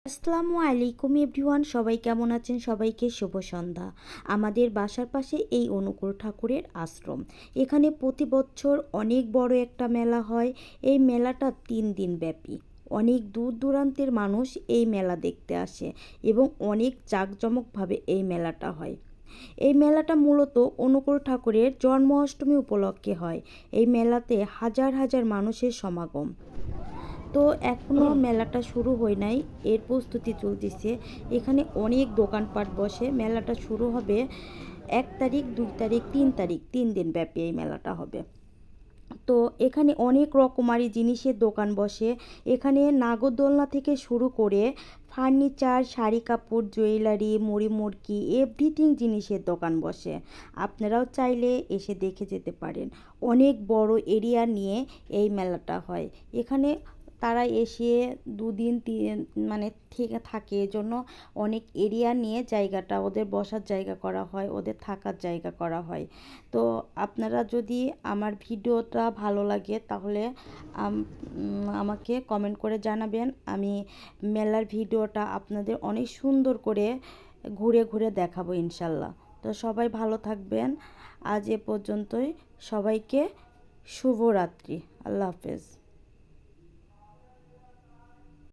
আসসালামু আলাইকুম এভরিওয়ান, সবাই কেমন আছেন? সবাইকে শুভ সন্ধ্যা। আমাদের বাসার পাশে এই অনুকূল ঠাকুরের আশ্রম। এখানে প্রতি বছর অনেক বড় একটা মেলা হয়। এই মেলাটা 3 দিন ব্যাপী। অনেক দূর দূরান্তের মানুষ এই মেলা দেখতে আসে এবং অনেক জাঁকজমকভাবে এই মেলাটা হয়। এই মেলাটা মূলত অনুকূল ঠাকুরের জন্মাষ্টমী উপলক্ষে হয়। এই মেলাতে হাজার হাজার মানুষের সমাগম। তো এখনও মেলাটা শুরু হয় নাই, এর প্রস্তুতি চলতেছে। এখানে অনেক দোকানপাট বসে। মেলাটা শুরু হবে 1 তারিখ, 2 তারিখ, 3 তারিখ, 3 দিন ব্যাপী এই মেলাটা হবে। তো এখানে অনেক রকমারি জিনিসের দোকান বসে। এখানে নাগরদোলনা থেকে শুরু করে ফার্নিচার, শাড়ি কাপড়, জুয়েলারি, মুড়ি মুড়কি, এভরিথিং জিনিসের দোকান বসে। আপনারাও চাইলে এসে দেখে যেতে পারেন। অনেক বড় এরিয়া নিয়ে এই মেলাটা হয়। এখানে তারা এসে 2 দিন মানে ঠিক থাকে, এজন্য অনেক এরিয়া নিয়ে জায়গাটা ওদের বসার জায়গা করা হয়, ওদের থাকার জায়গা করা হয়। তো আপনারা যদি আমার ভিডিওটা ভালো লাগে তাহলে আমাকে কমেন্ট করে জানাবেন। আমি মেলার ভিডিওটা আপনাদের অনেক সুন্দর করে ঘুরে ঘুরে দেখাবো ইনশাল্লাহ। তো সবাই ভালো থাকবেন। আজ এ পর্যন্তই। সবাইকে শুভরাত্রি। আল্লাহ হাফেজ।